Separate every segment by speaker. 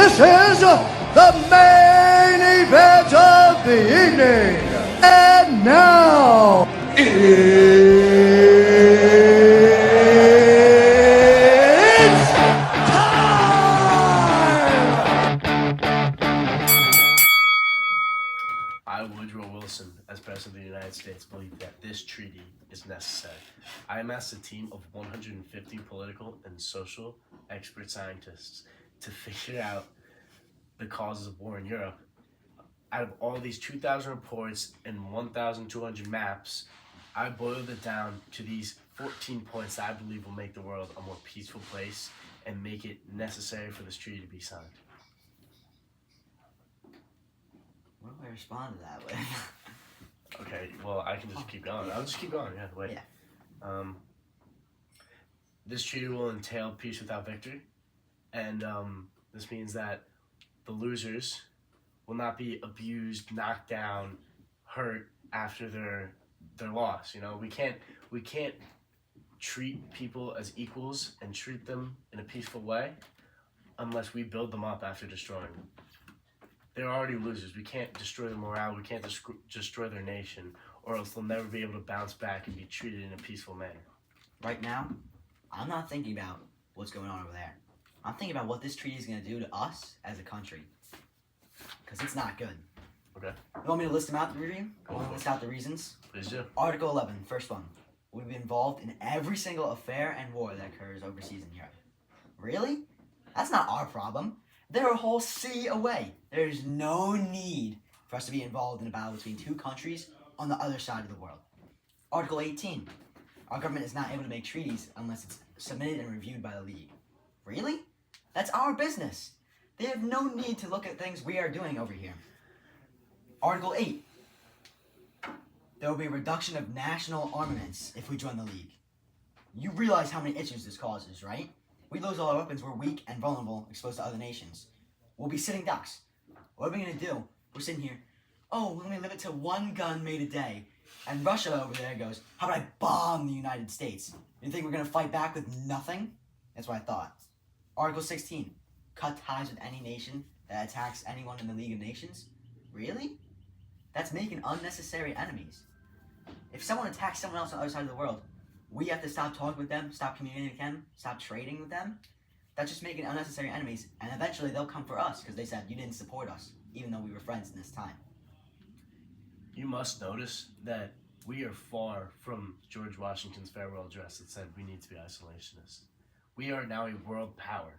Speaker 1: This is the main event of the evening. And now, it's time!
Speaker 2: I, Woodrow Wilson, as President of the United States, believe that this treaty is necessary. I amassed a team of 150 political and social expert scientists to figure out the causes of war in Europe. Out of all these 2,000 reports and 1,200 maps, I boiled it down to these 14 points that I believe will make the world a more peaceful place and make it necessary for this treaty to be signed.
Speaker 3: What do I respond to that with?
Speaker 2: Okay, well, I can just keep going. I'll just keep going, yeah, wait.
Speaker 3: Yeah.
Speaker 2: This treaty will entail peace without victory, and this means that the losers will not be abused, knocked down, hurt after their loss. You know, we can't treat people as equals and treat them in a peaceful way unless we build them up after destroying them. They're already losers. We can't destroy their morale. We can't destroy their nation, or else they'll never be able to bounce back and be treated in a peaceful manner.
Speaker 3: Right now, I'm not thinking about what's going on over there. I'm thinking about what this treaty is going to do to us as a country. Because it's not good.
Speaker 2: Okay.
Speaker 3: You want me to list them out the review? I want to list out the reasons.
Speaker 2: Please do.
Speaker 3: Article 11, first one. We'll be involved in every single affair and war that occurs overseas in Europe. Really? That's not our problem. They're a whole sea away. There's no need for us to be involved in a battle between two countries on the other side of the world. Article 18. Our government is not able to make treaties unless it's submitted and reviewed by the League. Really? That's our business. They have no need to look at things we are doing over here. Article 8. There will be a reduction of national armaments if we join the League. You realize how many issues this causes, right? We lose all our weapons, we're weak and vulnerable, exposed to other nations. We'll be sitting ducks. What are we going to do? We're sitting here, oh, we're going to limit to one gun made a day. And Russia over there goes, how about I bomb the United States? You think we're going to fight back with nothing? That's what I thought. Article 16. Cut ties with any nation that attacks anyone in the League of Nations? Really? That's making unnecessary enemies. If someone attacks someone else on the other side of the world, we have to stop talking with them, stop communicating with them, stop trading with them. That's just making unnecessary enemies, and eventually they'll come for us because they said you didn't support us, even though we were friends in this time.
Speaker 2: You must notice that we are far from George Washington's farewell address that said we need to be isolationists. We are now a world power.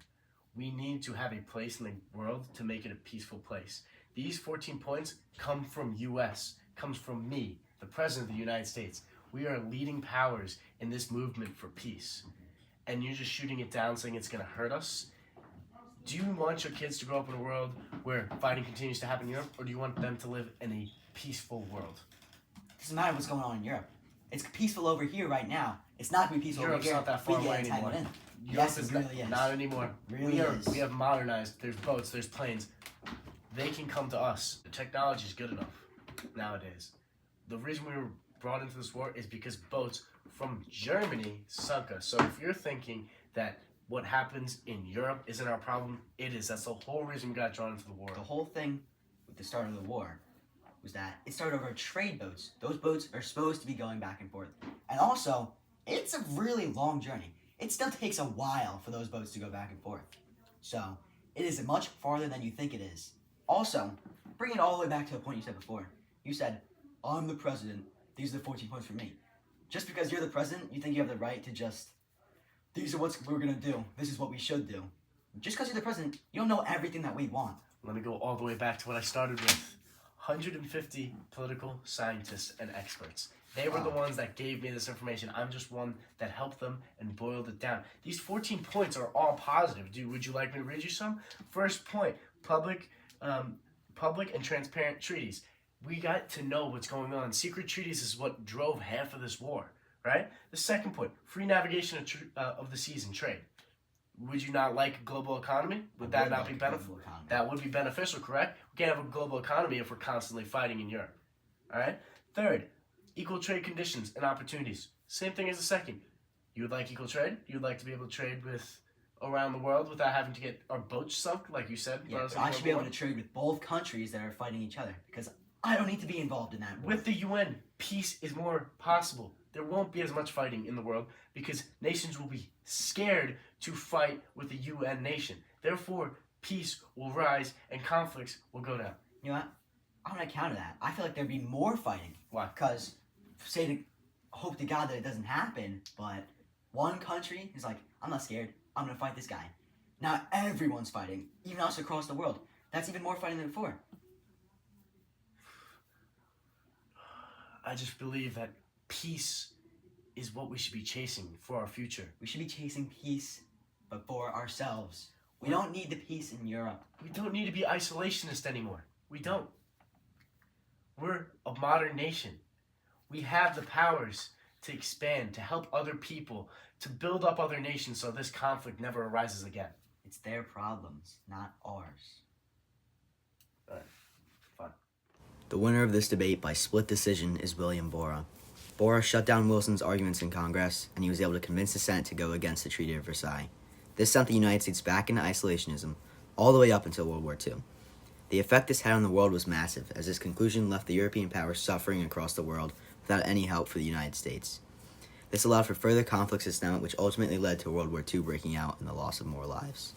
Speaker 2: We need to have a place in the world to make it a peaceful place. These 14 points come from US, comes from me, the President of the United States. We are leading powers in this movement for peace. And you're just shooting it down saying it's going to hurt us? Do you want your kids to grow up in a world where fighting continues to happen in Europe, or do you want them to live in a peaceful world?
Speaker 3: It doesn't matter what's going on in Europe. It's peaceful over here right now. It's not going to be peaceful
Speaker 2: Europe's
Speaker 3: over here.
Speaker 2: not that far away anymore.
Speaker 3: Yes, it really is.
Speaker 2: Not anymore.
Speaker 3: Really is.
Speaker 2: We have modernized. There's boats, there's planes. They can come to us. The technology is good enough nowadays. The reason we were brought into this war is because boats from Germany sunk us. So if you're thinking that what happens in Europe isn't our problem, it is. That's the whole reason we got drawn into the war.
Speaker 3: The whole thing with the start of the war was that it started over trade boats. Those boats are supposed to be going back and forth. And also, it's a really long journey. It still takes a while for those boats to go back and forth. So, it is much farther than you think it is. Also, bring it all the way back to a point you said before. You said, I'm the president. These are the 14 points for me. Just because you're the president, you think you have the right to just, these are what we're going to do. This is what we should do. Just because you're the president, you don't know everything that we want.
Speaker 2: Let me go all the way back to what I started with. 150 political scientists and experts. They were the ones that gave me this information. I'm just one that helped them and boiled it down. These 14 points are all positive. Would you like me to read you some? First point, public and transparent treaties. We got to know what's going on. Secret treaties is what drove half of this war, right? The second point, free navigation of the seas and trade. Would you not like a global economy? Would that not be beneficial? That would be beneficial, correct? We can't have a global economy if we're constantly fighting in Europe. All right? Third, equal trade conditions and opportunities. Same thing as the second. You would like equal trade? You would like to be able to trade with around the world without having to get our boats sunk, like you said.
Speaker 3: Yeah, I should be able to trade with both countries that are fighting each other because I don't need to be involved in that war.
Speaker 2: With the UN, peace is more possible. There won't be as much fighting in the world because nations will be scared to fight with the UN nation. Therefore, peace will rise and conflicts will go down.
Speaker 3: You know what? I'm going to counter that. I feel like there'd be more fighting.
Speaker 2: Why?
Speaker 3: Because, hope to God that it doesn't happen, but one country is like, I'm not scared. I'm going to fight this guy. Now everyone's fighting, even us across the world. That's even more fighting than before.
Speaker 2: I just believe that peace is what we should be chasing for our future.
Speaker 3: We should be chasing peace, but for ourselves. We don't need the peace in Europe.
Speaker 2: We don't need to be isolationist anymore. We don't. We're a modern nation. We have the powers to expand, to help other people, to build up other nations so this conflict never arises again.
Speaker 3: It's their problems, not ours.
Speaker 2: Fun.
Speaker 4: The winner of this debate by split decision is William Borah. Borah shut down Wilson's arguments in Congress, and he was able to convince the Senate to go against the Treaty of Versailles. This sent the United States back into isolationism, all the way up until World War II. The effect this had on the world was massive, as this conclusion left the European powers suffering across the world without any help for the United States. This allowed for further conflicts to stem, which ultimately led to World War II breaking out and the loss of more lives.